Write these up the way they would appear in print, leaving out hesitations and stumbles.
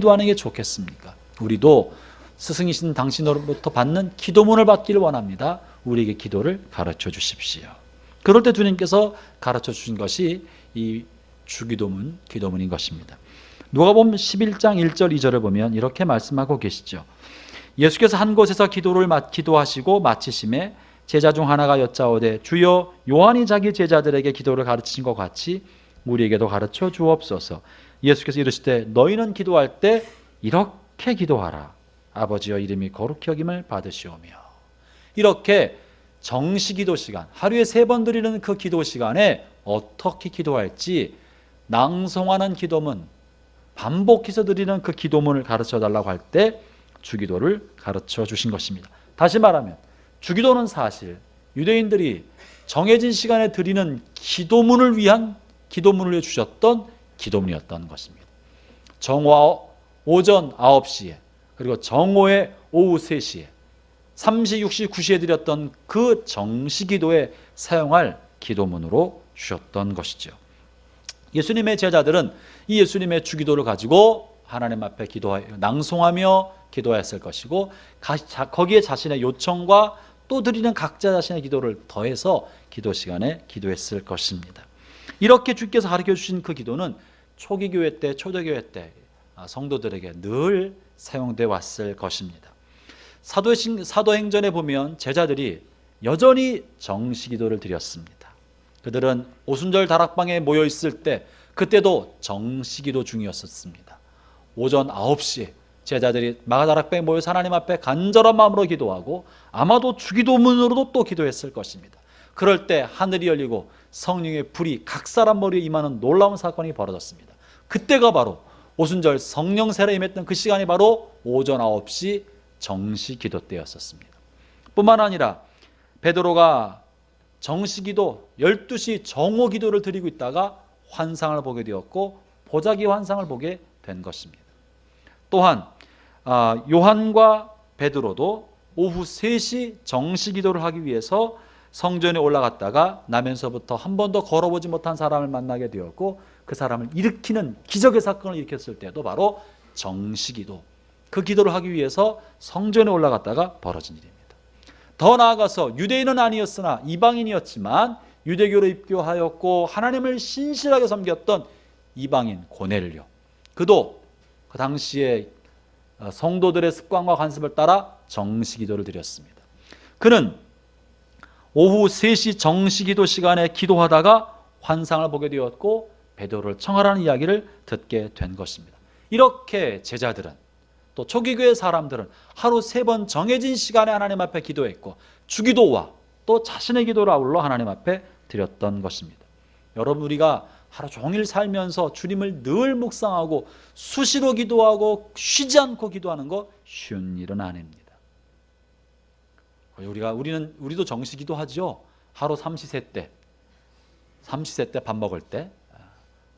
기도하는 게 좋겠습니까? 우리도 스승이신 당신으로부터 받는 기도문을 받기를 원합니다. 우리에게 기도를 가르쳐 주십시오. 그럴 때 주님께서 가르쳐 주신 것이 이 주기도문, 기도문인 것입니다. 누가복음 11장 1절 2절을 보면 이렇게 말씀하고 계시죠. 예수께서 한 곳에서 기도하시고 마치심에 제자 중 하나가 여짜오되 주여 요한이 자기 제자들에게 기도를 가르치신 것 같이 우리에게도 가르쳐 주옵소서. 예수께서 이르시되 너희는 기도할 때 이렇게 기도하라. 아버지여 이름이 거룩히 여김을 받으시오며. 이렇게 정시기도 시간, 하루에 3번 드리는 그 기도 시간에 어떻게 기도할지 낭송하는 기도문, 반복해서 드리는 그 기도문을 가르쳐 달라고 할 때 주기도를 가르쳐 주신 것입니다. 다시 말하면 주기도는 사실 유대인들이 정해진 시간에 드리는 기도문을 위한 기도문을 주셨던 기도문이었던 것입니다. 정오 오전 9시에 그리고 정오의 오후 3시에 3시, 6시, 9시에 드렸던 그 정시기도에 사용할 기도문으로 주셨던 것이죠. 예수님의 제자들은 이 예수님의 주기도를 가지고 하나님 앞에 낭송하며 기도했을 것이고 거기에 자신의 요청과 또 드리는 각자 자신의 기도를 더해서 기도 시간에 기도했을 것입니다. 이렇게 주께서 가르쳐 주신 그 기도는 초기 교회 때, 초대교회 때 성도들에게 늘 사용되어 왔을 것입니다. 사도행전에 보면 제자들이 여전히 정시기도를 드렸습니다. 그들은 오순절 다락방에 모여 있을 때 그때도 정시기도 중이었습니다. 오전 9시에 제자들이 마가다락방에 모여서 하나님 앞에 간절한 마음으로 기도하고 아마도 주기도문으로도 또 기도했을 것입니다. 그럴 때 하늘이 열리고 성령의 불이 각 사람 머리에 임하는 놀라운 사건이 벌어졌습니다. 그때가 바로 오순절 성령 세례에 임했던 그 시간이 바로 오전 9시 정시기도 때였었습니다. 뿐만 아니라 베드로가 정시기도 12시 정오기도를 드리고 있다가 환상을 보게 되었고 보자기 환상을 보게 된 것입니다. 또한 요한과 베드로도 오후 3시 정시기도를 하기 위해서 성전에 올라갔다가 나면서부터 한 번도 걸어보지 못한 사람을 만나게 되었고 그 사람을 일으키는 기적의 사건을 일으켰을 때도 바로 정시기도, 그 기도를 하기 위해서 성전에 올라갔다가 벌어진 일입니다. 더 나아가서 유대인은 아니었으나 이방인이었지만 유대교로 입교하였고 하나님을 신실하게 섬겼던 이방인 고넬료, 그도 그 당시에 성도들의 습관과 관습을 따라 정시기도를 드렸습니다. 그는 오후 3시 정시기도 시간에 기도하다가 환상을 보게 되었고 베드로를 청하라는 이야기를 듣게 된 것입니다. 이렇게 제자들은 또 초기교회 사람들은 하루 3번 정해진 시간에 하나님 앞에 기도했고 주기도와 또 자신의 기도를 아울러 하나님 앞에 드렸던 것입니다. 여러분, 우리가 하루 종일 살면서 주님을 늘 묵상하고 수시로 기도하고 쉬지 않고 기도하는 거 쉬운 일은 아닙니다. 우리도 정시기도 하죠. 하루 삼시세 때 밥 먹을 때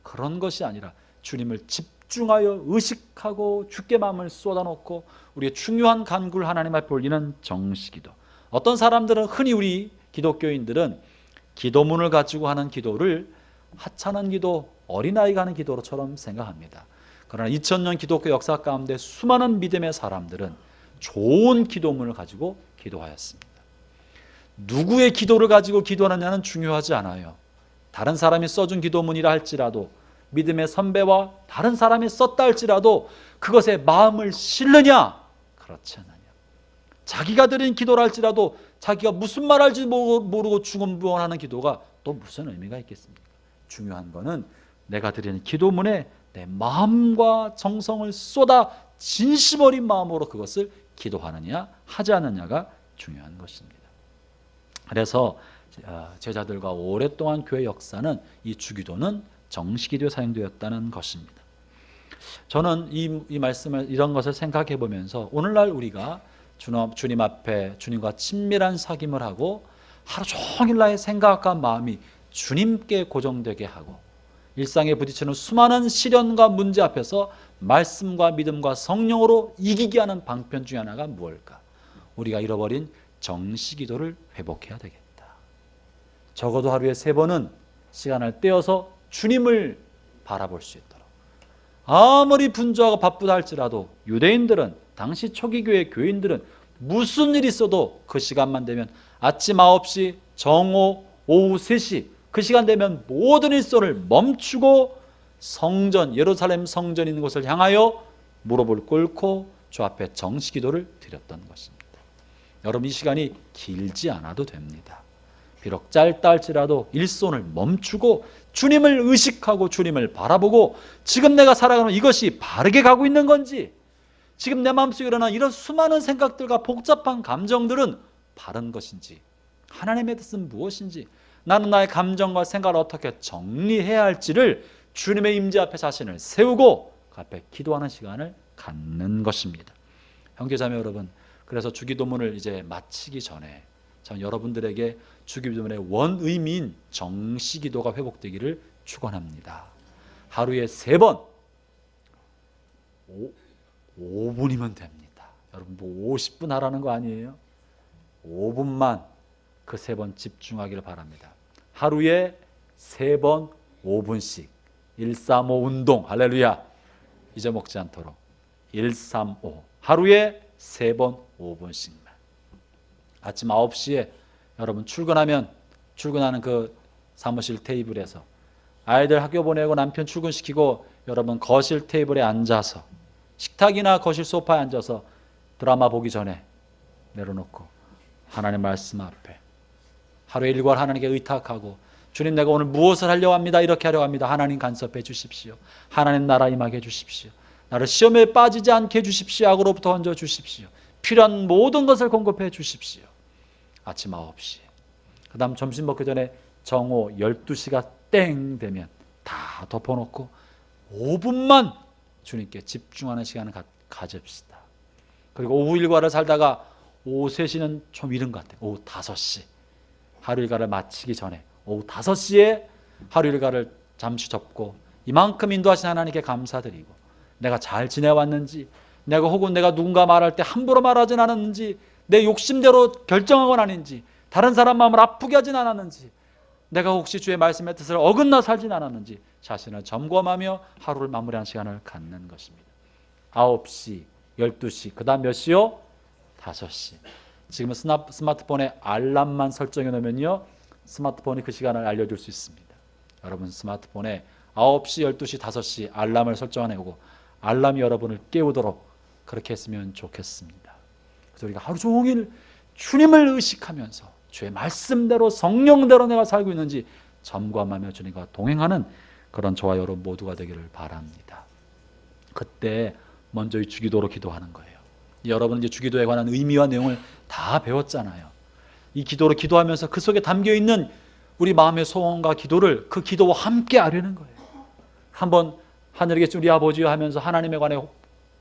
그런 것이 아니라 주님을 집중하여 의식하고 주께 마음을 쏟아놓고 우리의 중요한 간구를 하나님 앞에 올리는 정시기도. 어떤 사람들은 흔히 우리 기독교인들은 기도문을 가지고 하는 기도를 하찮은 기도, 어린아이가 하는 기도로처럼 생각합니다. 그러나 2000년 기독교 역사 가운데 수많은 믿음의 사람들은 좋은 기도문을 가지고 기도하였습니다. 누구의 기도를 가지고 기도하느냐는 중요하지 않아요. 다른 사람이 써준 기도문이라 할지라도, 믿음의 선배와 다른 사람이 썼다 할지라도 그것에 마음을 실느냐? 그렇지 않느냐. 자기가 드린 기도라 할지라도 자기가 무슨 말 할지 모르고 중언부언하는 기도가 또 무슨 의미가 있겠습니까? 중요한 거는 내가 드리는 기도문에 내 마음과 정성을 쏟아 진심 어린 마음으로 그것을 기도하느냐 하지 않느냐가 중요한 것입니다. 그래서 제자들과 오랫동안 교회 역사는 이 주기도는 정시기도에 사용되었다는 것입니다. 저는 이 말씀을 이런 것을 생각해 보면서 오늘날 우리가 주님 앞에 주님과 친밀한 사귐을 하고 하루 종일 나의 생각과 마음이 주님께 고정되게 하고 일상에 부딪히는 수많은 시련과 문제 앞에서 말씀과 믿음과 성령으로 이기게 하는 방편 중에 하나가 무엇일까? 우리가 잃어버린 정시기도를 회복해야 되겠다. 적어도 하루에 3번은 시간을 떼어서 주님을 바라볼 수 있도록, 아무리 분주하고 바쁘다 할지라도 유대인들은, 당시 초기 교회 교인들은 무슨 일이 있어도 그 시간만 되면 아침 9시, 정오, 오후 3시 그 시간 되면 모든 일소를 멈추고 성전, 예루살렘 성전 있는 곳을 향하여 무릎을 꿇고 주 앞에 정식기도를 드렸던 것입니다. 여러분, 이 시간이 길지 않아도 됩니다. 비록 짧다 할지라도 일손을 멈추고 주님을 의식하고 주님을 바라보고 지금 내가 살아가는 이것이 바르게 가고 있는 건지, 지금 내 마음속에 일어나는 이런 수많은 생각들과 복잡한 감정들은 바른 것인지, 하나님의 뜻은 무엇인지, 나는 나의 감정과 생각을 어떻게 정리해야 할지를 주님의 임재 앞에 자신을 세우고 그 앞에 기도하는 시간을 갖는 것입니다. 형제자매 여러분, 그래서 주기도문을 이제 마치기 전에 전 여러분들에게 주기도문의 원의미인 정시기도가 회복되기를 축원합니다. 하루에 3번 5분이면 됩니다. 여러분, 뭐 50분 하라는 거 아니에요? 5분만 그 3번 집중하기를 바랍니다. 하루에 3번 5분씩 135 운동, 할렐루야, 잊어먹지 않도록 135 하루에 3번 5분씩만. 아침 9시에 여러분 출근하는 그 사무실 테이블에서 아이들 학교 보내고 남편 출근시키고 여러분 거실 테이블에 앉아서, 식탁이나 거실 소파에 앉아서 드라마 보기 전에 내려놓고 하나님 말씀 앞에 하루의 일과를 하나님께 의탁하고, 주님, 내가 오늘 무엇을 하려고 합니다. 이렇게 하려고 합니다. 하나님 간섭해 주십시오. 하나님 나라 임하게 해 주십시오. 나를 시험에 빠지지 않게 해 주십시오. 악으로부터 건져 주십시오. 필요한 모든 것을 공급해 주십시오. 아침 9시. 그 다음 점심 먹기 전에 정오 12시가 땡 되면 다 덮어놓고 5분만 주님께 집중하는 시간을 가집시다. 그리고 오후 일과를 살다가 오후 3시는 좀 이른 것 같아요. 오후 5시. 하루 일과를 마치기 전에 오후 5시에 하루 일과를 잠시 접고 이만큼 인도하신 하나님께 감사드리고, 내가 잘 지내왔는지, 혹은 내가 누군가 말할 때 함부로 말하진 않았는지, 내 욕심대로 결정한 건 아닌지, 다른 사람 마음을 아프게 하진 않았는지, 내가 혹시 주의 말씀의 뜻을 어긋나 살진 않았는지 자신을 점검하며 하루를 마무리하는 시간을 갖는 것입니다. 9시, 12시, 그 다음 몇 시요? 5시. 지금은 스마트폰에 알람만 설정해 놓으면요, 스마트폰이 그 시간을 알려줄 수 있습니다. 여러분, 스마트폰에 9시, 12시, 5시 알람을 설정해 오고 알람이 여러분을 깨우도록 그렇게 했으면 좋겠습니다. 그래서 우리가 하루 종일 주님을 의식하면서 주의 말씀대로 성령대로 내가 살고 있는지 점검하며 주님과 동행하는 그런 저와 여러분 모두가 되기를 바랍니다. 그때 먼저 이 주기도로 기도하는 거예요. 여러분은 이제 주기도에 관한 의미와 내용을 다 배웠잖아요. 이 기도로 기도하면서 그 속에 담겨있는 우리 마음의 소원과 기도를 그 기도와 함께 아뢰는 거예요. 한번 하늘에 계신 우리 아버지여 하면서 하나님에 관해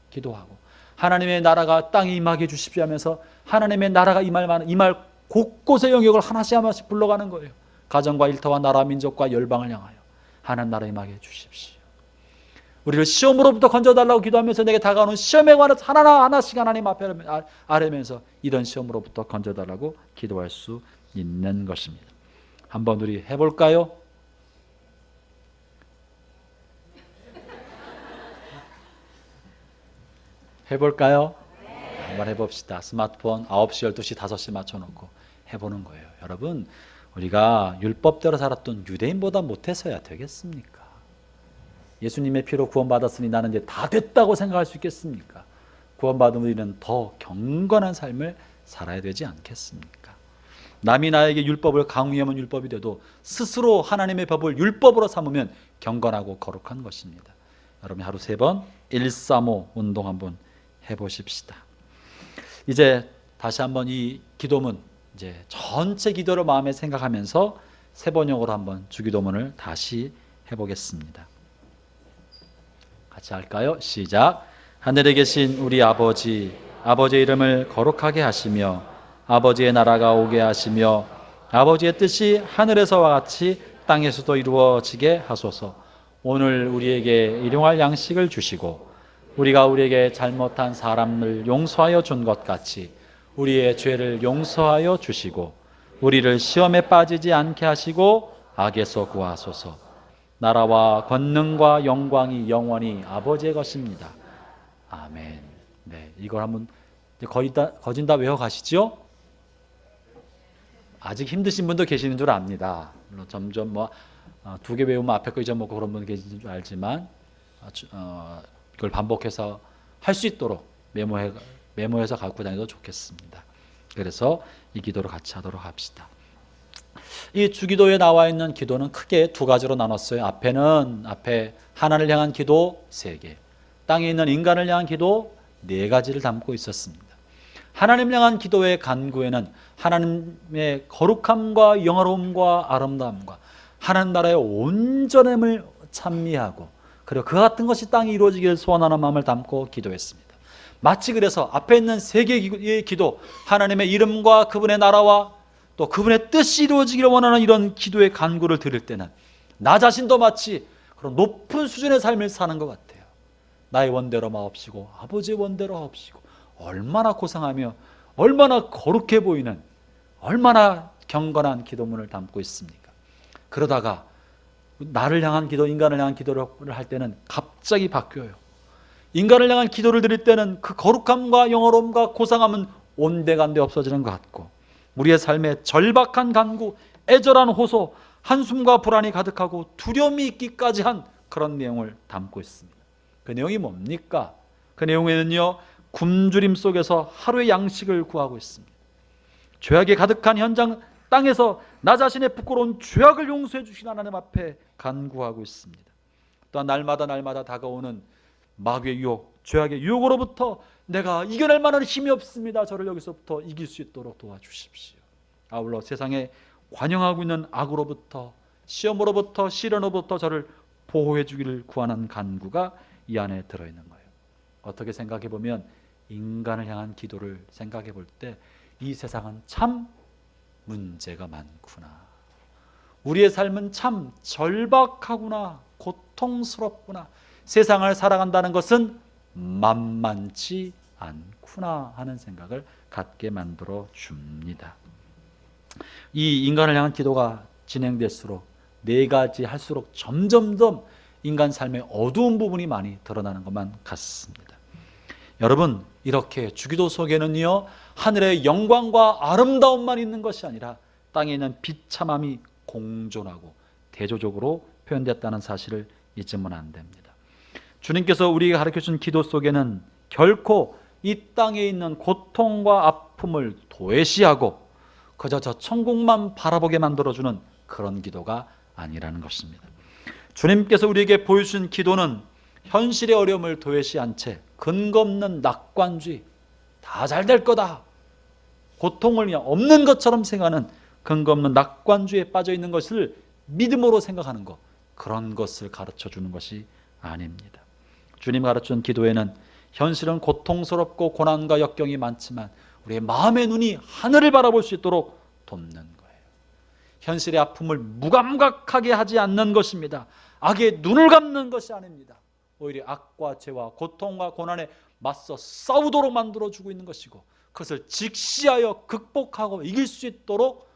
기도하고, 하나님의 나라가 땅에 임하게 해주십시오 하면서 하나님의 나라가 임할 곳곳의 영역을 하나씩 불러가는 거예요. 가정과 일터와 나라 민족과 열방을 향하여 하나님 나라 임하게 해주십시오. 우리를 시험으로부터 건져달라고 기도하면서 내게 다가오는 시험에 관해서 하나씩 하나님 앞에 아뢰면서 이런 시험으로부터 건져달라고 기도할 수 있는 것입니다. 한번 우리 해볼까요? 해볼까요? 한번 해봅시다. 스마트폰 9시, 12시, 5시 맞춰놓고 해보는 거예요. 여러분, 우리가 율법대로 살았던 유대인보다 못해서야 되겠습니까? 예수님의 피로 구원받았으니 나는 이제 다 됐다고 생각할 수 있겠습니까? 구원받은 우리는 더 경건한 삶을 살아야 되지 않겠습니까? 남이 나에게 율법을 강요하면 율법이 돼도 스스로 하나님의 법을 율법으로 삼으면 경건하고 거룩한 것입니다. 여러분, 하루 3번 135 운동 한번 해보십시다. 이제 다시 한번 이 기도문, 이제 전체 기도를 마음에 생각하면서 3번역으로 한번 주기도문을 다시 해보겠습니다. 같이 할까요? 시작. 하늘에 계신 우리 아버지, 아버지의 이름을 거룩하게 하시며 아버지의 나라가 오게 하시며 아버지의 뜻이 하늘에서와 같이 땅에서도 이루어지게 하소서. 오늘 우리에게 일용할 양식을 주시고 우리가 우리에게 잘못한 사람을 용서하여 준 것 같이 우리의 죄를 용서하여 주시고 우리를 시험에 빠지지 않게 하시고 악에서 구하소서. 나라와 권능과 영광이 영원히 아버지의 것입니다. 아멘. 네, 이걸 한번 거의 다 거진 다 외워가시죠? 아직 힘드신 분도 계시는 줄 압니다. 물론 점점 두 개 외우면 앞에 거 잊어먹고 그런 분 계신 줄 알지만 이걸 반복해서 할 수 있도록 메모해서 갖고 다녀도 좋겠습니다. 그래서 이 기도를 같이 하도록 합시다. 이 주기도에 나와 있는 기도는 크게 두 가지로 나눴어요. 앞에 하나님을 향한 기도 3개, 땅에 있는 인간을 향한 기도 4가지를 담고 있었습니다. 하나님을 향한 기도의 간구에는 하나님의 거룩함과 영화로움과 아름다움과 하나님 나라의 온전함을 찬미하고 그리고 그 같은 것이 땅에 이루어지기를 소원하는 마음을 담고 기도했습니다. 마치 그래서 앞에 있는 3개의 기도, 하나님의 이름과 그분의 나라와 또 그분의 뜻이 이루어지기를 원하는 이런 기도의 간구를 드릴 때는 나 자신도 마치 그런 높은 수준의 삶을 사는 것 같아요. 나의 원대로 마옵시고 아버지의 원대로 하옵시고, 얼마나 고상하며 얼마나 거룩해 보이는, 얼마나 경건한 기도문을 담고 있습니까? 그러다가 나를 향한 기도, 인간을 향한 기도를 할 때는 갑자기 바뀌어요. 인간을 향한 기도를 드릴 때는 그 거룩함과 영화로움과 고상함은 온데간데 없어지는 것 같고, 우리의 삶에 절박한 간구, 애절한 호소, 한숨과 불안이 가득하고 두려움이 있기까지 한 그런 내용을 담고 있습니다. 그 내용이 뭡니까? 그 내용에는요, 굶주림 속에서 하루의 양식을 구하고 있습니다. 죄악이 가득한 현장 땅에서 나 자신의 부끄러운 죄악을 용서해 주신 하나님 앞에 간구하고 있습니다. 또한 날마다 다가오는 마귀의 유혹, 죄악의 유혹으로부터 내가 이겨낼 만한 힘이 없습니다. 저를 여기서부터 이길 수 있도록 도와주십시오. 아울러 세상에 관영하고 있는 악으로부터, 시험으로부터, 시련으로부터 저를 보호해 주기를 구하는 간구가 이 안에 들어있는 거예요. 어떻게 생각해 보면 인간을 향한 기도를 생각해 볼 때 이 세상은 참 문제가 많구나, 우리의 삶은 참 절박하구나, 고통스럽구나, 세상을 살아간다는 것은 만만치 않구나 하는 생각을 갖게 만들어 줍니다. 이 인간을 향한 기도가 진행될수록 4가지 할수록 점점점 인간 삶의 어두운 부분이 많이 드러나는 것만 같습니다. 여러분, 이렇게 주기도 속에는요, 하늘의 영광과 아름다움만 있는 것이 아니라 땅에 있는 비참함이 공존하고 대조적으로 표현됐다는 사실을 잊으면 안 됩니다. 주님께서 우리에게 가르쳐준 기도 속에는 결코 이 땅에 있는 고통과 아픔을 도외시하고 그저 저 천국만 바라보게 만들어주는 그런 기도가 아니라는 것입니다. 주님께서 우리에게 보여주신 기도는 현실의 어려움을 도외시한 채 근거 없는 낙관주의, 다 잘 될 거다, 고통을 그냥 없는 것처럼 생각하는 근거 없는 낙관주의에 빠져 있는 것을 믿음으로 생각하는 것, 그런 것을 가르쳐 주는 것이 아닙니다. 주님 가르쳐준 기도에는 현실은 고통스럽고 고난과 역경이 많지만 우리의 마음의 눈이 하늘을 바라볼 수 있도록 돕는 거예요. 현실의 아픔을 무감각하게 하지 않는 것입니다. 악의 눈을 감는 것이 아닙니다. 오히려 악과 죄와 고통과 고난에 맞서 싸우도록 만들어주고 있는 것이고, 그것을 직시하여 극복하고 이길 수 있도록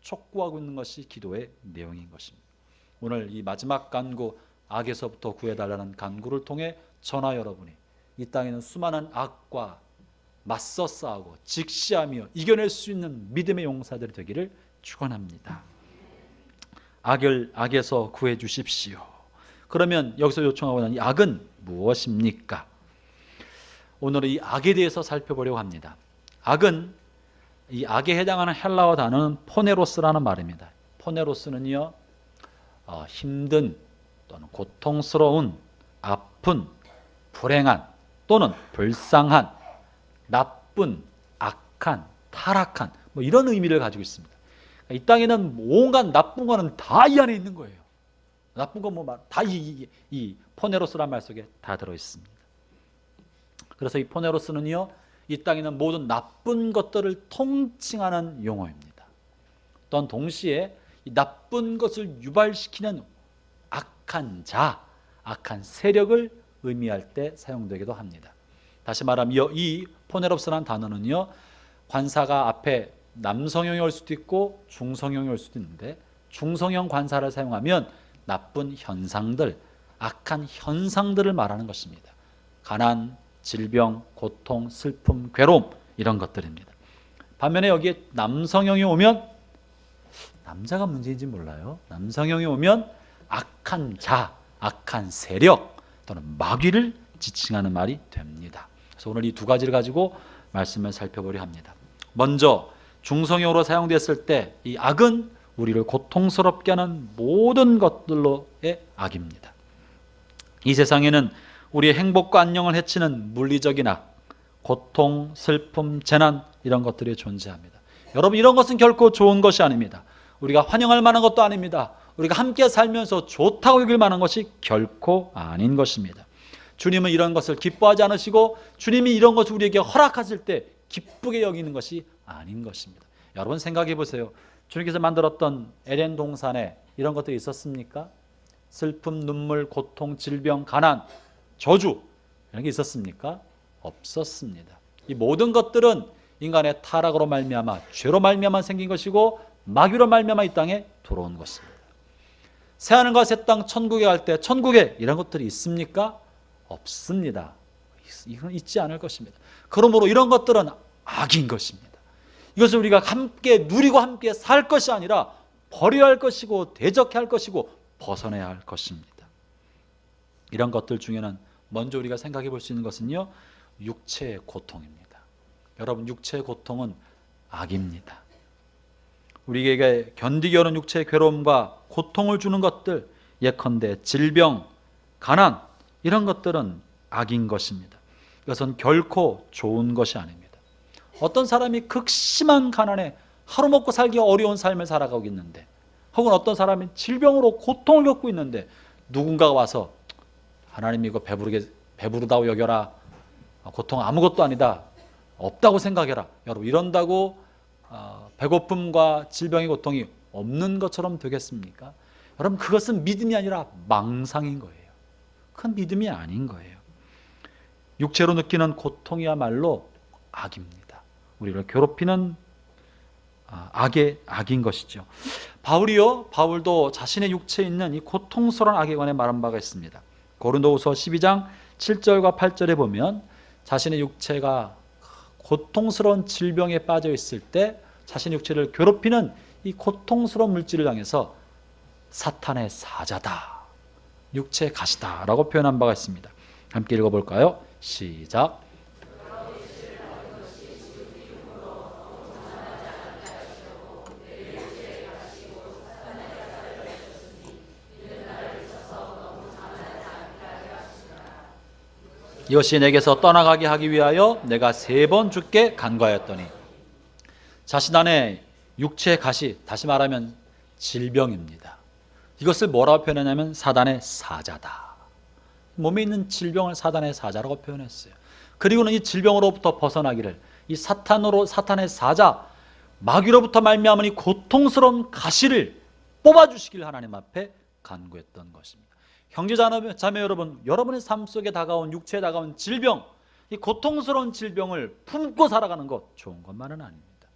촉구하고 있는 것이 기도의 내용인 것입니다. 오늘 이 마지막 간구, 악에서부터 구해달라는 간구를 통해 저나 여러분이 이 땅에 있는 수많은 악과 맞서 싸우고 직시하며 이겨낼 수 있는 믿음의 용사들이 되기를 축원합니다. 악에서 구해 주십시오. 그러면 여기서 요청하고 있는 이 악은 무엇입니까? 오늘은 이 악에 대해서 살펴보려고 합니다. 악은, 이 악에 해당하는 헬라어 단어는 포네로스라는 말입니다. 포네로스는요, 힘든 또는 고통스러운, 아픈, 불행한 또는 불쌍한, 나쁜, 악한, 타락한, 이런 의미를 가지고 있습니다. 이 땅에는 온갖 나쁜 거는 다 이 안에 있는 거예요. 나쁜 건 다 이 포네로스란 말 속에 다 들어있습니다. 그래서 이 포네로스는요, 이 땅에 있는 모든 나쁜 것들을 통칭하는 용어입니다. 또한 동시에 이 나쁜 것을 유발시키는 악한 자, 악한 세력을 의미할 때 사용되기도 합니다. 다시 말하면 이 포네로스라는 단어는요, 관사가 앞에 남성형이 올 수도 있고 중성형이 올 수도 있는데, 중성형 관사를 사용하면 나쁜 현상들, 악한 현상들을 말하는 것입니다. 가난, 질병, 고통, 슬픔, 괴로움 이런 것들입니다. 반면에 여기에 남성형이 오면 남자가 문제인지 몰라요. 남성형이 오면 악한 자, 악한 세력 또는 마귀를 지칭하는 말이 됩니다. 그래서 오늘 이 두 가지를 가지고 말씀을 살펴보려 합니다. 먼저 중성형으로 사용됐을 때 이 악은 우리를 고통스럽게 하는 모든 것들로의 악입니다. 이 세상에는 우리의 행복과 안녕을 해치는 물리적인 악, 고통, 슬픔, 재난 이런 것들이 존재합니다. 여러분, 이런 것은 결코 좋은 것이 아닙니다. 우리가 환영할 만한 것도 아닙니다. 우리가 함께 살면서 좋다고 여길 만한 것이 결코 아닌 것입니다. 주님은 이런 것을 기뻐하지 않으시고 주님이 이런 것을 우리에게 허락하실 때 기쁘게 여기는 것이 아닌 것입니다. 여러분 생각해 보세요. 주님께서 만들었던 에덴 동산에 이런 것들이 있었습니까? 슬픔, 눈물, 고통, 질병, 가난, 저주 이런 게 있었습니까? 없었습니다. 이 모든 것들은 인간의 타락으로 말미암아 죄로 말미암아 생긴 것이고 마귀로 말미암아 이 땅에 들어온 것입니다. 새하늘과 새 땅 천국에 갈 때 천국에 이런 것들이 있습니까? 없습니다. 이건 있지 않을 것입니다. 그러므로 이런 것들은 악인 것입니다. 이것을 우리가 함께 누리고 함께 살 것이 아니라 버려야 할 것이고 대적해야 할 것이고 벗어내야 할 것입니다. 이런 것들 중에는 먼저 우리가 생각해 볼 수 있는 것은요, 육체의 고통입니다. 여러분, 육체의 고통은 악입니다. 우리에게 견디기 어려운 육체의 괴로움과 고통을 주는 것들, 예컨대 질병, 가난 이런 것들은 악인 것입니다. 이것은 결코 좋은 것이 아닙니다. 어떤 사람이 극심한 가난에 하루 먹고 살기 어려운 삶을 살아가고 있는데, 혹은 어떤 사람이 질병으로 고통을 겪고 있는데 누군가가 와서 하나님 이거 배부르다고 여겨라, 고통 아무것도 아니다, 없다고 생각해라, 여러분 이런다고 배고픔과 질병의 고통이 없는 것처럼 되겠습니까? 여러분, 그것은 믿음이 아니라 망상인 거예요. 그건 믿음이 아닌 거예요. 육체로 느끼는 고통이야말로 악입니다. 우리를 괴롭히는 악인 것이죠. 바울도 자신의 육체에 있는 이 고통스러운 악에 관해 말한 바가 있습니다. 고린도후서 12장 7절과 8절에 보면 자신의 육체가 고통스러운 질병에 빠져 있을 때 자신의 육체를 괴롭히는 이 고통스러운 물질을 향해서 사탄의 사자다, 육체의 가시다 라고 표현한 바가 있습니다. 함께 읽어볼까요? 시작. 이것이 내게서 떠나가게 하기 위하여 내가 3번 주께 간구하였더니, 자신 안에 육체의 가시, 다시 말하면 질병입니다. 이것을 뭐라고 표현하냐면 사단의 사자다. 몸에 있는 질병을 사단의 사자라고 표현했어요. 그리고는 이 질병으로부터 벗어나기를, 이 사탄의 사자, 마귀로부터 말미암은 이 고통스러운 가시를 뽑아주시길 하나님 앞에 간구했던 것입니다. 형제자매 여러분, 여러분의 삶 속에 다가온, 육체에 다가온 질병, 이 고통스러운 질병을 품고 살아가는 것 좋은 것만은 아닙니다.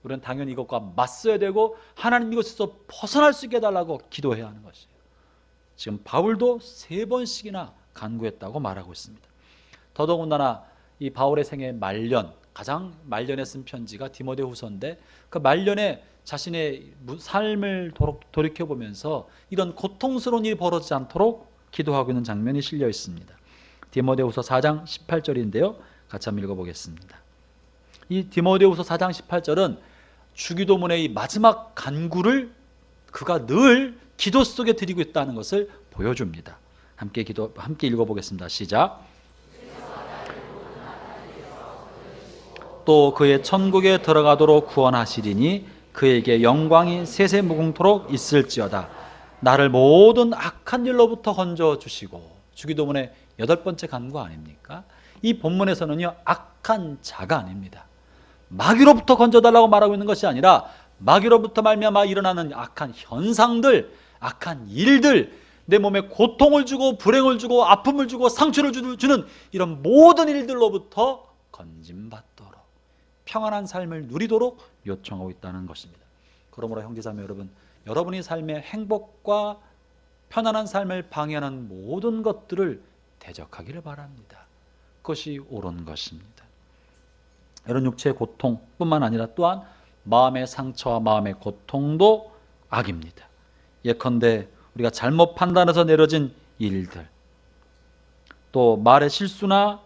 우리는 당연히 이것과 맞서야 되고 하나님 이것에서 벗어날 수 있게 해달라고 기도해야 하는 것이에요. 지금 바울도 3번씩이나 간구했다고 말하고 있습니다. 더더군다나 이 바울의 생애 말년, 가장 말년에 쓴 편지가 디모데후서인데, 그 말년에 자신의 삶을 돌이켜보면서 이런 고통스러운 일이 벌어지지 않도록 기도하고 있는 장면이 실려 있습니다. 디모데후서 4장 18절인데요. 같이 한번 읽어보겠습니다. 이 디모데후서 4장 18절은 주기도문의 이 마지막 간구를 그가 늘 기도 속에 드리고 있다는 것을 보여줍니다. 함께 읽어보겠습니다. 시작. 또 그의 천국에 들어가도록 구원하시리니 그에게 영광이 세세무궁토록 있을지어다. 나를 모든 악한 일로부터 건져주시고, 주기도문의 8번째 간구 아닙니까? 이 본문에서는요, 악한 자가 아닙니다. 마귀로부터 건져달라고 말하고 있는 것이 아니라 마귀로부터 말미암아 일어나는 악한 현상들, 악한 일들, 내 몸에 고통을 주고 불행을 주고 아픔을 주고 상처를 주는 이런 모든 일들로부터 건짐받도록, 평안한 삶을 누리도록 요청하고 있다는 것입니다. 그러므로 형제자매 여러분, 여러분의 삶의 행복과 편안한 삶을 방해하는 모든 것들을 대적하기를 바랍니다. 그것이 옳은 것입니다. 이런 육체의 고통뿐만 아니라 또한 마음의 상처와 마음의 고통도 악입니다. 예컨대 우리가 잘못 판단해서 내려진 일들, 또 말의 실수나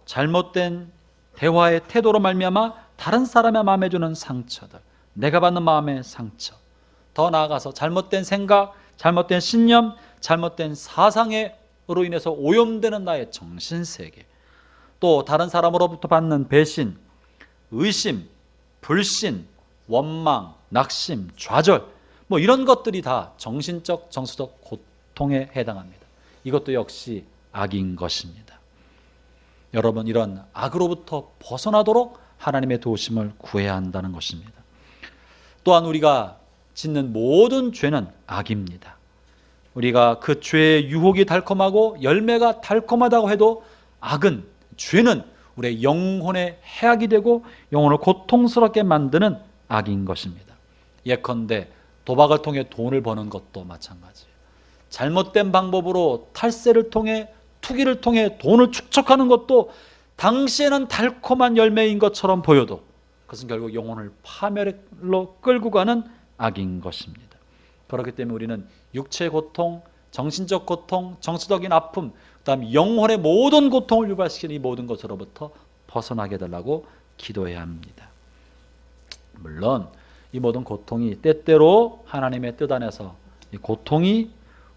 잘못된 대화의 태도로 말미암아 다른 사람의 마음에 주는 상처들, 내가 받는 마음의 상처, 더 나아가서 잘못된 생각, 잘못된 신념, 잘못된 사상으로 인해서 오염되는 나의 정신세계, 또 다른 사람으로부터 받는 배신, 의심, 불신, 원망, 낙심, 좌절, 이런 것들이 다 정신적, 정서적 고통에 해당합니다. 이것도 역시 악인 것입니다. 여러분, 이런 악으로부터 벗어나도록 하나님의 도우심을 구해야 한다는 것입니다. 또한 우리가 짓는 모든 죄는 악입니다. 우리가 그 죄의 유혹이 달콤하고 열매가 달콤하다고 해도 악은, 죄는 우리의 영혼의 해악이 되고 영혼을 고통스럽게 만드는 악인 것입니다. 예컨대 도박을 통해 돈을 버는 것도 마찬가지예요. 잘못된 방법으로 탈세를 통해, 투기를 통해 돈을 축적하는 것도 당시에는 달콤한 열매인 것처럼 보여도 그것은 결국 영혼을 파멸로 끌고 가는 악인 것입니다. 그렇기 때문에 우리는 육체의 고통, 정신적 고통, 정서적인 아픔, 그다음 영혼의 모든 고통을 유발시키는 이 모든 것으로부터 벗어나게 해달라고 기도해야 합니다. 물론 이 모든 고통이 때때로 하나님의 뜻 안에서 이 고통이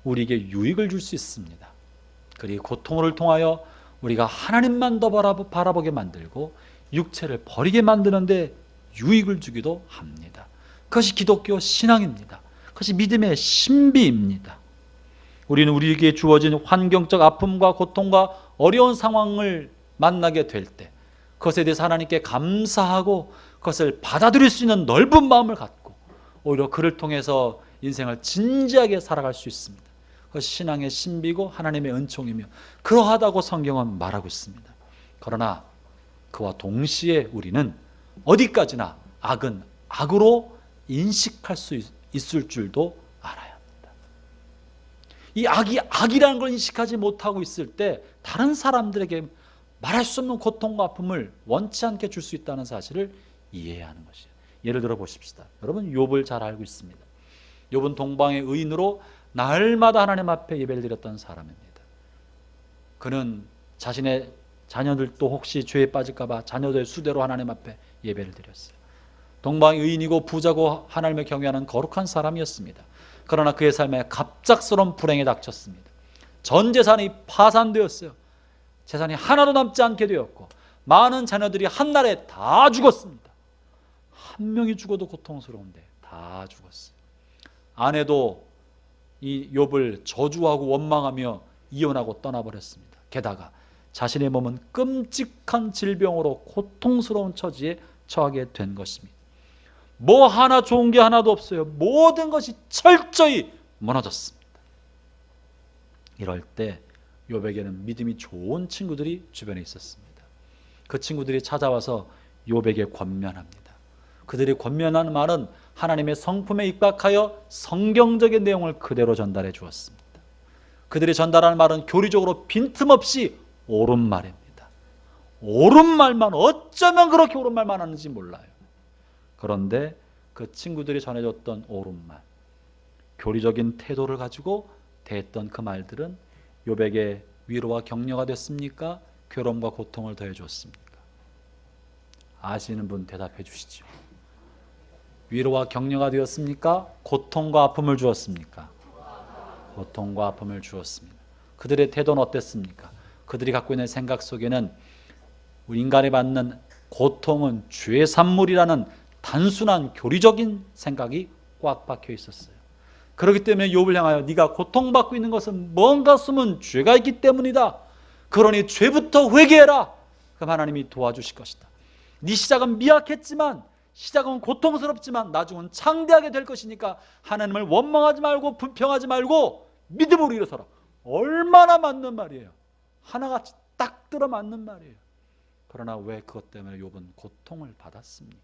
우리에게 유익을 줄 수 있습니다. 그리고 고통을 통하여 우리가 하나님만 더 바라보게 만들고 육체를 버리게 만드는데 유익을 주기도 합니다. 그것이 기독교 신앙입니다. 그것이 믿음의 신비입니다. 우리는 우리에게 주어진 환경적 아픔과 고통과 어려운 상황을 만나게 될 때 그것에 대해서 하나님께 감사하고 그것을 받아들일 수 있는 넓은 마음을 갖고 오히려 그를 통해서 인생을 진지하게 살아갈 수 있습니다. 그것이 신앙의 신비고 하나님의 은총이며 그러하다고 성경은 말하고 있습니다. 그러나 그와 동시에 우리는 어디까지나 악은 악으로 인식할 수 있을 줄도 알아야 합니다. 이 악이 악이라는 걸 인식하지 못하고 있을 때 다른 사람들에게 말할 수 없는 고통과 아픔을 원치 않게 줄 수 있다는 사실을 이해해야 하는 것이에요. 예를 들어 보십시다. 여러분, 욥을 잘 알고 있습니다. 욥은 동방의 의인으로 날마다 하나님 앞에 예배를 드렸던 사람입니다. 그는 자신의 자녀들도 혹시 죄에 빠질까 봐 자녀들 수대로 하나님 앞에 예배를 드렸어요. 동방의 의인이고 부자고 하나님을 경외하는 거룩한 사람이었습니다. 그러나 그의 삶에 갑작스러운 불행이 닥쳤습니다. 전 재산이 파산되었어요. 재산이 하나도 남지 않게 되었고 많은 자녀들이 한날에 다 죽었습니다. 한 명이 죽어도 고통스러운데 다 죽었어요. 아내도 이 욥을 저주하고 원망하며 이혼하고 떠나버렸습니다. 게다가 자신의 몸은 끔찍한 질병으로 고통스러운 처지에 처하게 된 것입니다. 뭐 하나 좋은 게 하나도 없어요. 모든 것이 철저히 무너졌습니다. 이럴 때 욥에게는 믿음이 좋은 친구들이 주변에 있었습니다. 그 친구들이 찾아와서 욥에게 권면합니다. 그들이 권면하는 말은 하나님의 성품에 입각하여 성경적인 내용을 그대로 전달해 주었습니다. 그들이 전달하는 말은 교리적으로 빈틈없이 옳은 말입니다. 옳은 말만, 어쩌면 그렇게 옳은 말만 하는지 몰라요. 그런데 그 친구들이 전해줬던 옳은 말, 교리적인 태도를 가지고 대했던 그 말들은 욥에게 위로와 격려가 됐습니까? 괴로움과 고통을 더해 줬습니까? 아시는 분 대답해 주시죠. 위로와 격려가 되었습니까? 고통과 아픔을 주었습니까? 고통과 아픔을 주었습니다. 그들의 태도는 어땠습니까? 그들이 갖고 있는 생각 속에는 인간이 받는 고통은 죄의 산물이라는 단순한 교리적인 생각이 꽉 박혀 있었어요. 그렇기 때문에 욥을 향하여 네가 고통받고 있는 것은 뭔가 숨은 죄가 있기 때문이다. 그러니 죄부터 회개해라. 그럼 하나님이 도와주실 것이다. 네 시작은 미약했지만, 시작은 고통스럽지만 나중은 창대하게 될 것이니까 하나님을 원망하지 말고 불평하지 말고 믿음으로 일어서라. 얼마나 맞는 말이에요. 하나같이 딱 들어맞는 말이에요. 그러나 왜 그것 때문에 욥은 고통을 받았습니까?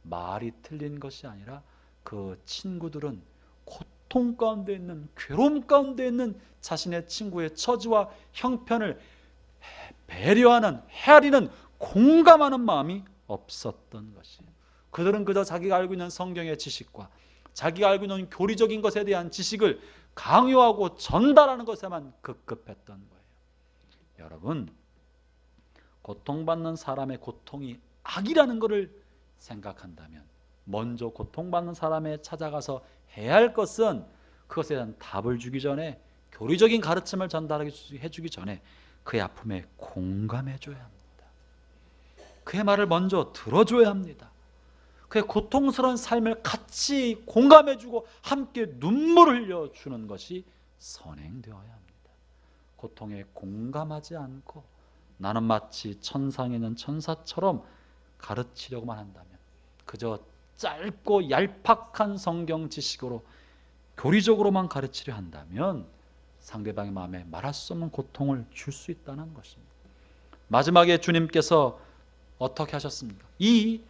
말이 틀린 것이 아니라 그 친구들은 고통 가운데 있는, 괴로움 가운데 있는 자신의 친구의 처지와 형편을 배려하는, 헤아리는, 공감하는 마음이 없었던 것이에요. 그들은 그저 자기가 알고 있는 성경의 지식과 자기가 알고 있는 교리적인 것에 대한 지식을 강요하고 전달하는 것에만 급급했던 거예요. 여러분, 고통받는 사람의 고통이 악이라는 것을 생각한다면 먼저 고통받는 사람에 찾아가서 해야 할 것은 그것에 대한 답을 주기 전에, 교리적인 가르침을 전달해주기 전에 그의 아픔에 공감해줘야 합니다. 그의 말을 먼저 들어줘야 합니다. 그의 고통스러운 삶을 같이 공감해주고 함께 눈물을 흘려주는 것이 선행되어야 합니다. 고통에 공감하지 않고 나는 마치 천상에 있는 천사처럼 가르치려고만 한다면, 그저 짧고 얄팍한 성경 지식으로 교리적으로만 가르치려 한다면 상대방의 마음에 말할 수 없는 고통을 줄 수 있다는 것입니다. 마지막에 주님께서 어떻게 하셨습니까? 이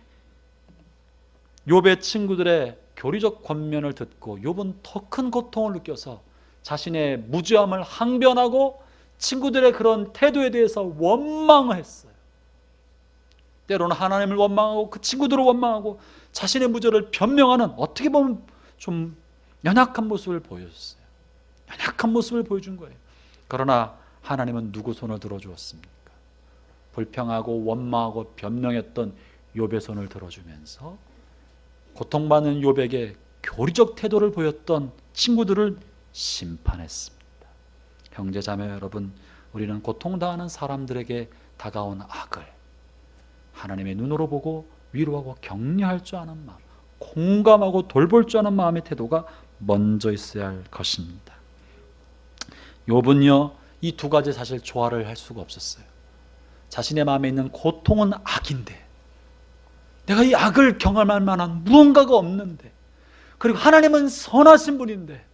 욥의 친구들의 교리적 권면을 듣고 욥은 더 큰 고통을 느껴서 자신의 무지함을 항변하고 친구들의 그런 태도에 대해서 원망을 했어요. 때로는 하나님을 원망하고 그 친구들을 원망하고 자신의 무죄를 변명하는, 어떻게 보면 좀 연약한 모습을 보여줬어요. 연약한 모습을 보여준 거예요. 그러나 하나님은 누구 손을 들어주었습니까? 불평하고 원망하고 변명했던 욥의 손을 들어주면서 고통받는 욥에게 교리적 태도를 보였던 친구들을 심판했습니다. 형제자매 여러분, 우리는 고통당하는 사람들에게 다가온 악을 하나님의 눈으로 보고 위로하고 격려할 줄 아는 마음, 공감하고 돌볼 줄 아는 마음의 태도가 먼저 있어야 할 것입니다. 욥은요, 이 두 가지 사실 조화를 할 수가 없었어요. 자신의 마음에 있는 고통은 악인데, 내가 이 악을 경험할 만한 무언가가 없는데, 그리고 하나님은 선하신 분인데,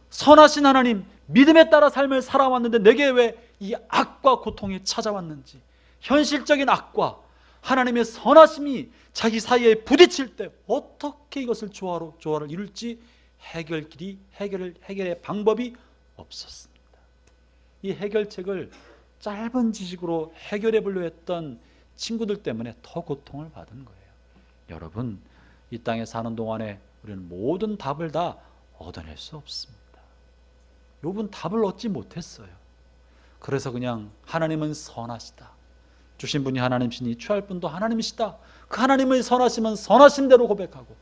선하신 하나님, 믿음에 따라 삶을 살아왔는데 내게 왜 이 악과 고통이 찾아왔는지, 현실적인 악과 하나님의 선하심이 자기 사이에 부딪힐 때 어떻게 이것을 조화를 이룰지 해결의 방법이 없었습니다. 이 해결책을 짧은 지식으로 해결해 보려 했던 친구들 때문에 더 고통을 받은 거예요. 여러분, 이 땅에 사는 동안에 우리는 모든 답을 다 얻어낼 수 없습니다. 욥은 답을 얻지 못했어요. 그래서 그냥 하나님은 선하시다, 주신 분이 하나님이시니 취할 분도 하나님이시다, 그 하나님의 선하심은 선하신 대로 고백하고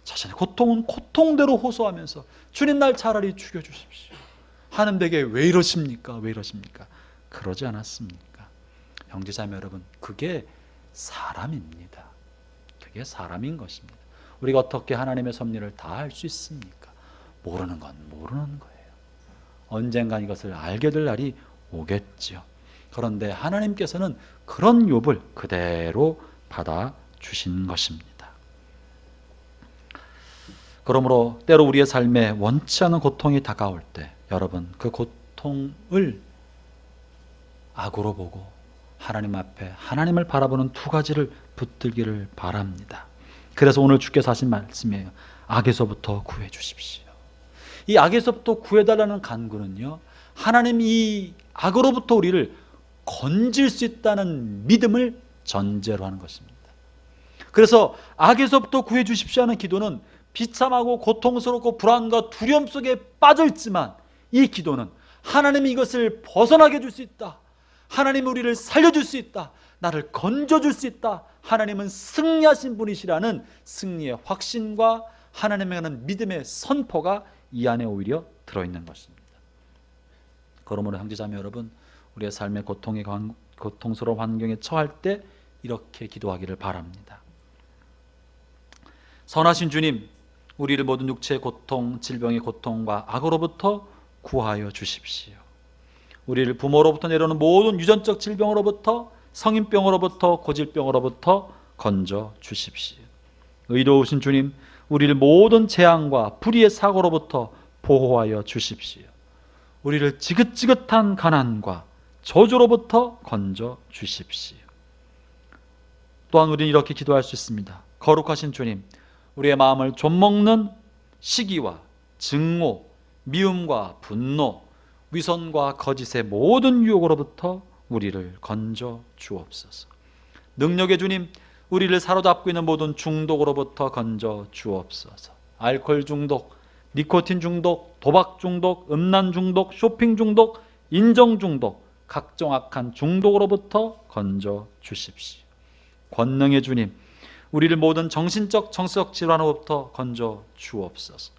자신의 고통은 고통대로 호소하면서 주님 날 차라리 죽여주십시오. 하나님 내게 왜 이러십니까? 왜 이러십니까? 그러지 않았습니까? 형제자매 여러분, 그게 사람입니다. 그게 사람인 것입니다. 우리가 어떻게 하나님의 섭리를 다 할 수 있습니까? 모르는 건 모르는 거예요. 언젠간 이것을 알게 될 날이 오겠지요. 그런데 하나님께서는 그런 욥을 그대로 받아주신 것입니다. 그러므로 때로 우리의 삶에 원치 않은 고통이 다가올 때 여러분, 그 고통을 악으로 보고 하나님 앞에 하나님을 바라보는 두 가지를 붙들기를 바랍니다. 그래서 오늘 주께서 하신 말씀이에요. 악에서부터 구해 주십시오. 이 악에서부터 구해달라는 간구는요, 하나님이 이 악으로부터 우리를 건질 수 있다는 믿음을 전제로 하는 것입니다. 그래서 악에서부터 구해 주십시오 하는 기도는 비참하고 고통스럽고 불안과 두려움 속에 빠져 있지만, 이 기도는 하나님이 이것을 벗어나게 해줄 수 있다, 하나님이 우리를 살려줄 수 있다, 나를 건져줄 수 있다, 하나님은 승리하신 분이시라는 승리의 확신과 하나님에 관한 믿음의 선포가 이 안에 오히려 들어있는 것입니다. 그러므로 형제자매 여러분, 우리의 삶의 고통스러운 환경에 처할 때 이렇게 기도하기를 바랍니다. 선하신 주님, 우리를 모든 육체의 고통, 질병의 고통과 악으로부터 구하여 주십시오. 우리를 부모로부터 내려오는 모든 유전적 질병으로부터, 성인병으로부터, 고질병으로부터 건져 주십시오. 의로우신 주님, 우리를 모든 재앙과 불의의 사고로부터 보호하여 주십시오. 우리를 지긋지긋한 가난과 저주로부터 건져 주십시오. 또한 우리는 이렇게 기도할 수 있습니다. 거룩하신 주님, 우리의 마음을 좀먹는 시기와 증오, 미움과 분노, 위선과 거짓의 모든 유혹으로부터 우리를 건져 주옵소서. 능력의 주님, 우리를 사로잡고 있는 모든 중독으로부터 건져 주옵소서. 알코올 중독, 니코틴 중독, 도박 중독, 음란 중독, 쇼핑 중독, 인정 중독, 각종 악한 중독으로부터 건져 주십시오. 권능의 주님, 우리를 모든 정신적, 정서적 질환으로부터 건져 주옵소서.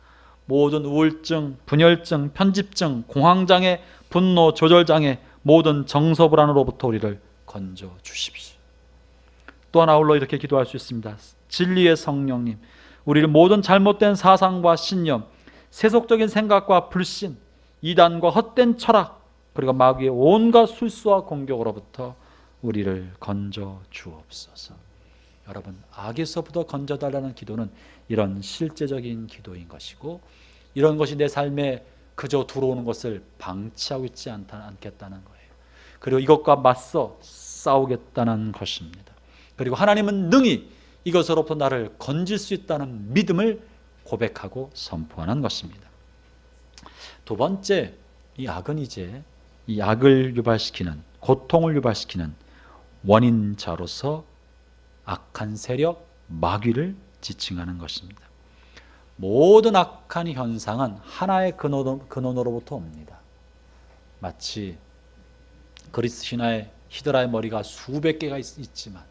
모든 우울증, 분열증, 편집증, 공황장애, 분노 조절장애, 모든 정서불안으로부터 우리를 건져 주십시오. 또한 아울러 이렇게 기도할 수 있습니다. 진리의 성령님, 우리를 모든 잘못된 사상과 신념, 세속적인 생각과 불신, 이단과 헛된 철학, 그리고 마귀의 온갖 술수와 공격으로부터 우리를 건져 주옵소서. 여러분, 악에서부터 건져달라는 기도는 이런 실제적인 기도인 것이고, 이런 것이 내 삶에 그저 들어오는 것을 방치하고 있지 않겠다는 거예요. 그리고 이것과 맞서 싸우겠다는 것입니다. 그리고 하나님은 능히 이것으로부터 나를 건질 수 있다는 믿음을 고백하고 선포하는 것입니다. 두 번째, 이 악은 이제 이 악을 유발시키는, 고통을 유발시키는 원인자로서 악한 세력, 마귀를 지칭하는 것입니다. 모든 악한 현상은 하나의 근원으로부터 옵니다. 마치 그리스 신화의 히드라의 머리가 수백 개가 있지만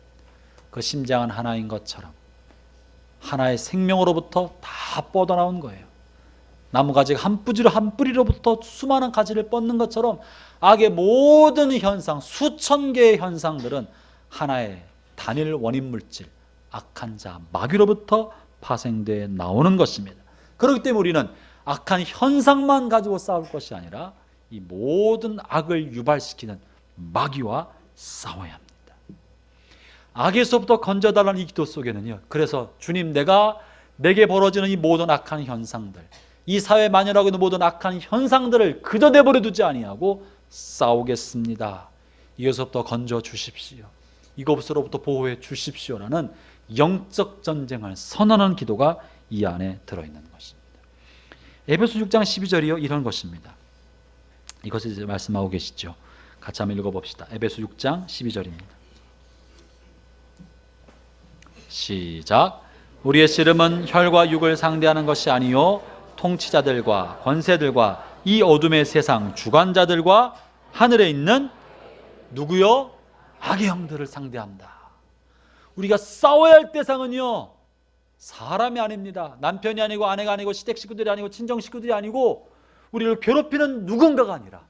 그 심장은 하나인 것처럼 하나의 생명으로부터 다 뻗어나온 거예요. 나무가지가 한 뿌리로부터 수많은 가지를 뻗는 것처럼 악의 모든 현상, 수천 개의 현상들은 하나의 단일 원인 물질, 악한 자, 마귀로부터 파생되어 나오는 것입니다. 그렇기 때문에 우리는 악한 현상만 가지고 싸울 것이 아니라 이 모든 악을 유발시키는 마귀와 싸워야 합니다. 악에서부터 건져달라는 이 기도 속에는요, 그래서 주님, 내게 벌어지는 이 모든 악한 현상들, 이 사회에 만연하고 있는 모든 악한 현상들을 그저 내버려 두지 아니하고 싸우겠습니다. 이것으로부터 건져 주십시오. 이것으로부터 보호해 주십시오라는 영적 전쟁을 선언하는 기도가 이 안에 들어있는 것입니다. 에베소 6장 12절이요, 이런 것입니다. 이것을 이제 말씀하고 계시죠. 같이 한번 읽어봅시다. 에베소 6장 12절입니다. 시작. 우리의 씨름은 혈과 육을 상대하는 것이 아니요 통치자들과 권세들과 이 어둠의 세상 주관자들과 하늘에 있는 누구요? 악의 영들을 상대한다. 우리가 싸워야 할 대상은요, 사람이 아닙니다. 남편이 아니고 아내가 아니고 시댁 식구들이 아니고 친정 식구들이 아니고 우리를 괴롭히는 누군가가 아니라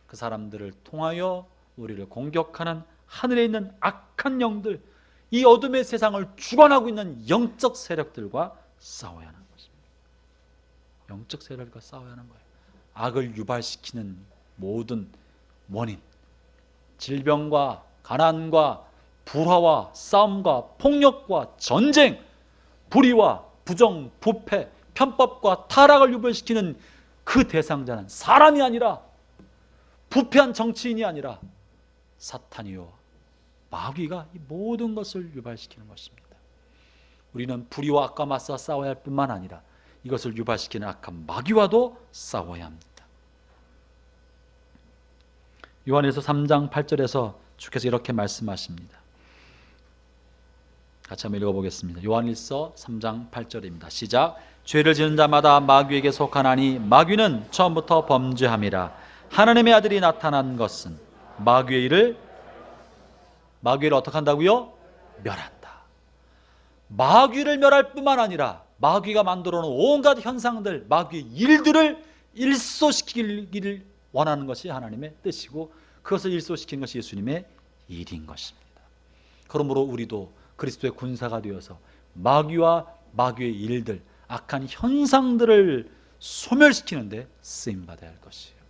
그 사람들을 통하여 우리를 공격하는 하늘에 있는 악한 영들, 이 어둠의 세상을 주관하고 있는 영적 세력들과 싸워야 하는 것입니다. 영적 세력과 싸워야 하는 거예요. 악을 유발시키는 모든 원인, 질병과 가난과 불화와 싸움과 폭력과 전쟁, 불의와 부정, 부패, 편법과 타락을 유발시키는 그 대상자는 사람이 아니라, 부패한 정치인이 아니라 사탄이요 마귀가 이 모든 것을 유발시키는 것입니다. 우리는 불의와 악과 맞서 싸워야 할 뿐만 아니라 이것을 유발시키는 악한 마귀와도 싸워야 합니다. 요한일서 3장 8절에서 주께서 이렇게 말씀하십니다. 같이 한번 읽어보겠습니다. 요한일서 3장 8절입니다. 시작. 죄를 지은 자마다 마귀에게 속하나니 마귀는 처음부터 범죄함이라. 하나님의 아들이 나타난 것은 마귀의 일을 어떻게 한다고요? 멸한다. 마귀를 멸할 뿐만 아니라 마귀가 만들어 놓은 온갖 현상들, 마귀의 일들을 일소시키기를 원하는 것이 하나님의 뜻이고, 그것을 일소시키는 것이 예수님의 일인 것입니다. 그러므로 우리도 그리스도의 군사가 되어서 마귀와 마귀의 일들, 악한 현상들을 소멸시키는 데 쓰임받아야 할 것이에요.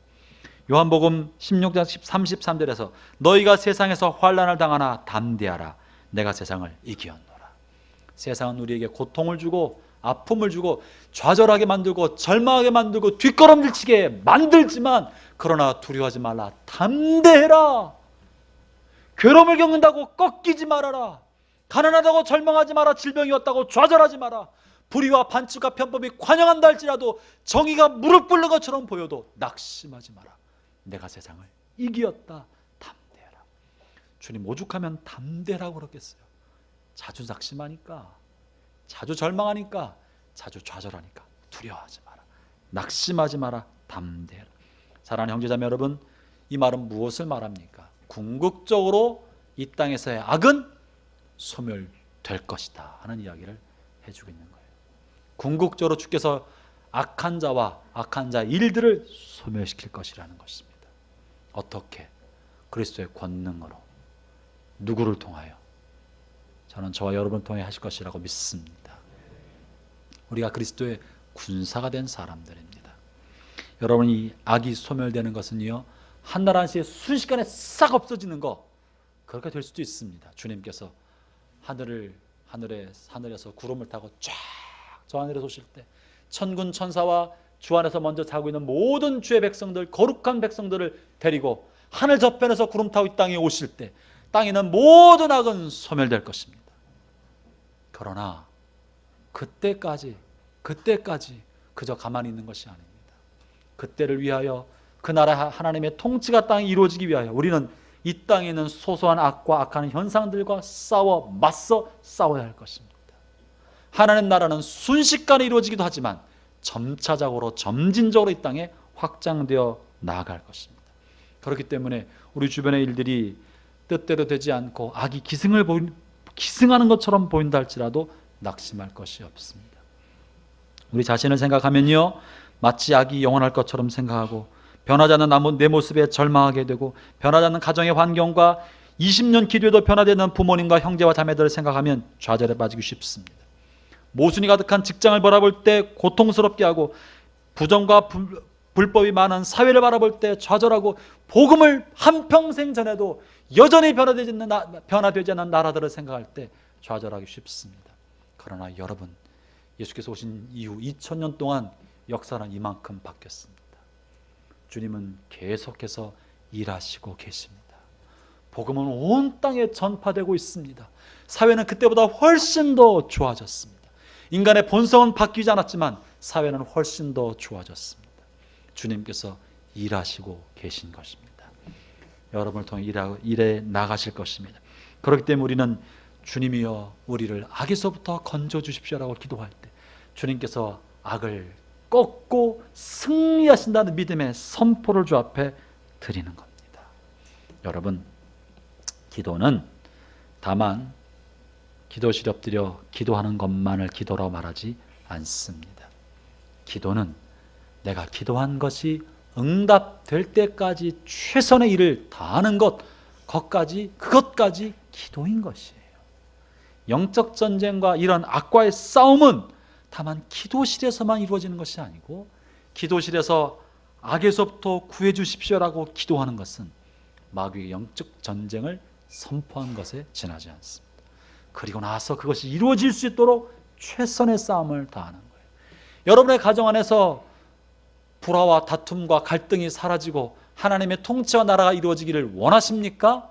요한복음 16장 33절에서 너희가 세상에서 환난을 당하나 담대하라. 내가 세상을 이기었노라. 세상은 우리에게 고통을 주고 아픔을 주고 좌절하게 만들고 절망하게 만들고 뒷걸음질치게 만들지만, 그러나 두려워하지 말라. 담대해라. 괴로움을 겪는다고 꺾이지 말아라. 가난하다고 절망하지 마라. 질병이 왔다고 좌절하지 마라. 불의와 반칙과 편법이 관영한다 할지라도 정의가 무릎 꿇는 것처럼 보여도 낙심하지 마라. 내가 세상을 이기었다. 담대해라. 주님 오죽하면 담대라고 그러겠어요. 자주 낙심하니까, 자주 절망하니까, 자주 좌절하니까 두려워하지 마라. 낙심하지 마라. 담대해라. 사랑하는 형제자매 여러분, 이 말은 무엇을 말합니까? 궁극적으로 이 땅에서의 악은 소멸될 것이다 하는 이야기를 해주고 있는 거예요. 궁극적으로 주께서 악한 자와 악한 자의 일들을 소멸시킬 것이라는 것입니다. 어떻게? 그리스도의 권능으로. 누구를 통하여? 저는 저와 여러분을 통해 하실 것이라고 믿습니다. 우리가 그리스도의 군사가 된 사람들입니다. 여러분이 악이 소멸되는 것은요, 한날 한시에 순식간에 싹 없어지는 거, 그렇게 될 수도 있습니다. 주님께서 하늘에서 구름을 타고 쫙 저 하늘에 오실 때 천군 천사와 주 안에서 먼저 자고 있는 모든 주의 백성들, 거룩한 백성들을 데리고 하늘 저편에서 구름 타고 이 땅에 오실 때 땅에 있는 모든 악은 소멸될 것입니다. 그러나 그때까지 그저 가만히 있는 것이 아닙니다. 그때를 위하여 그 나라 하나님의 통치가 땅에 이루어지기 위하여 우리는 이 땅에 있는 소소한 악과 악한 현상들과 맞서 싸워야 할 것입니다. 하나님 나라는 순식간에 이루어지기도 하지만 점차적으로 점진적으로 이 땅에 확장되어 나아갈 것입니다. 그렇기 때문에 우리 주변의 일들이 뜻대로 되지 않고 악이 기승하는 것처럼 보인다 할지라도 낙심할 것이 없습니다. 우리 자신을 생각하면요, 마치 악이 영원할 것처럼 생각하고 변하지 않는 내 모습에 절망하게 되고 변하지 않는 가정의 환경과 20년 기도해도 변화되지 않는 부모님과 형제와 자매들을 생각하면 좌절에 빠지기 쉽습니다. 모순이 가득한 직장을 바라볼 때 고통스럽게 하고 부정과 불법이 많은 사회를 바라볼 때 좌절하고 복음을 한평생 전해도 여전히 변화되지 않는 나라들을 생각할 때 좌절하기 쉽습니다. 그러나 여러분, 예수께서 오신 이후 2000년 동안 역사는 이만큼 바뀌었습니다. 주님은 계속해서 일하시고 계십니다. 복음은 온 땅에 전파되고 있습니다. 사회는 그때보다 훨씬 더 좋아졌습니다. 인간의 본성은 바뀌지 않았지만 사회는 훨씬 더 좋아졌습니다. 주님께서 일하시고 계신 것입니다. 여러분을 통해 일해 나가실 것입니다. 그렇기 때문에 우리는 주님이여 우리를 악에서부터 건져주십시오라고 기도할 때 주님께서 악을 꺾고 승리하신다는 믿음의 선포를 주 앞에 드리는 겁니다. 여러분, 기도는 다만 기도실에 엎드려 기도하는 것만을 기도라고 말하지 않습니다. 기도는 내가 기도한 것이 응답될 때까지 최선의 일을 다하는 그것까지 기도인 것이에요. 영적 전쟁과 이런 악과의 싸움은 다만 기도실에서만 이루어지는 것이 아니고 기도실에서 악에서부터 구해 주십시오라고 기도하는 것은 마귀의 영적 전쟁을 선포한 것에 지나지 않습니다. 그리고 나서 그것이 이루어질 수 있도록 최선의 싸움을 다하는 거예요. 여러분의 가정 안에서 불화와 다툼과 갈등이 사라지고 하나님의 통치와 나라가 이루어지기를 원하십니까?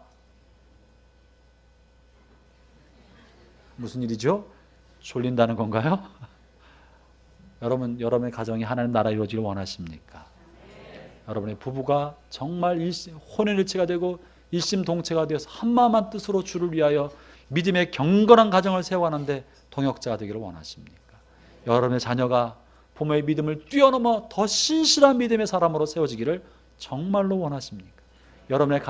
무슨 일이죠? 졸린다는 건가요? 여러분의 가정이 하나님 나라 이루어지기를 원하십니까? 여러분의 부부가 정말 혼연일체가 되고 일심동체가 되어서 한마음 한뜻으로 주를 위하여 믿음의 경건한 가정을 세워가는데 동역자가 되기를 원하십니까? 여러분의 자녀가 부모의 믿음을 뛰어넘어 더 신실한 믿음의 사람으로 세워지기를 정말로 원하십니까? 여러분의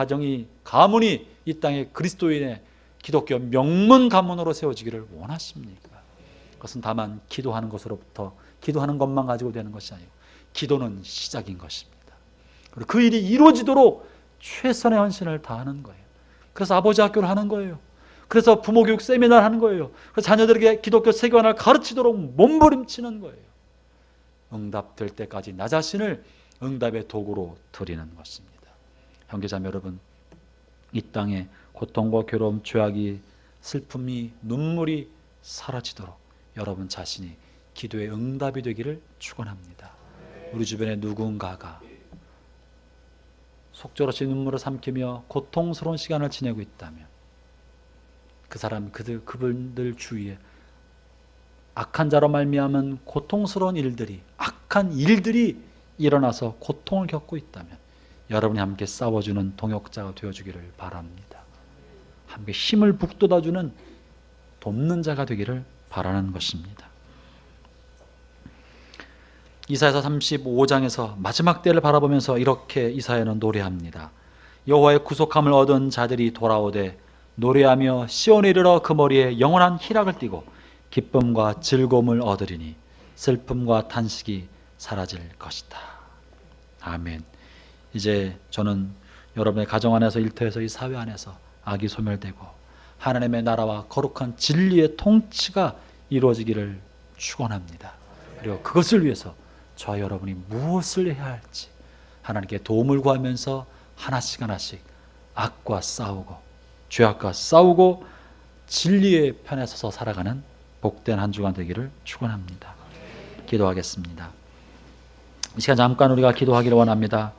가문이 이 땅에 그리스도인의 기독교 명문 가문으로 세워지기를 원하십니까? 그것은 다만 기도하는 것만 가지고 되는 것이 아니고 기도는 시작인 것입니다. 그리고 그 일이 이루어지도록 최선의 헌신을 다하는 거예요. 그래서 아버지 학교를 하는 거예요. 그래서 부모교육 세미나를 하는 거예요. 그래서 자녀들에게 기독교 세계관을 가르치도록 몸부림치는 거예요. 응답될 때까지 나 자신을 응답의 도구로 드리는 것입니다. 형제자매 여러분, 이 땅에 고통과 괴로움, 죄악이, 슬픔이, 눈물이 사라지도록 여러분 자신이 기도의 응답이 되기를 축원합니다. 우리 주변에 누군가가 속절없이 눈물을 삼키며 고통스러운 시간을 지내고 있다면 그분들 주위에 악한 자로 말미암은 고통스러운 일들이, 악한 일들이 일어나서 고통을 겪고 있다면 여러분이 함께 싸워주는 동역자가 되어주기를 바랍니다. 함께 힘을 북돋아주는 돕는 자가 되기를 바라는 것입니다. 이사야서 35장에서 마지막 때를 바라보면서 이렇게 이사야는 노래합니다. 여호와의 구속함을 얻은 자들이 돌아오되 노래하며 시온에 이르러 그 머리에 영원한 희락을 띠고 기쁨과 즐거움을 얻으리니 슬픔과 탄식이 사라질 것이다. 아멘. 이제 저는 여러분의 가정 안에서, 일터에서, 이 사회 안에서 악이 소멸되고 하나님의 나라와 거룩한 진리의 통치가 이루어지기를 축원합니다. 그리고 그것을 위해서 저와 여러분이 무엇을 해야 할지 하나님께 도움을 구하면서 하나씩 하나씩 악과 싸우고 죄악과 싸우고 진리의 편에 서서 살아가는 복된 한 주간 되기를 축원합니다. 기도하겠습니다. 이 시간 잠깐 우리가 기도하기를 원합니다.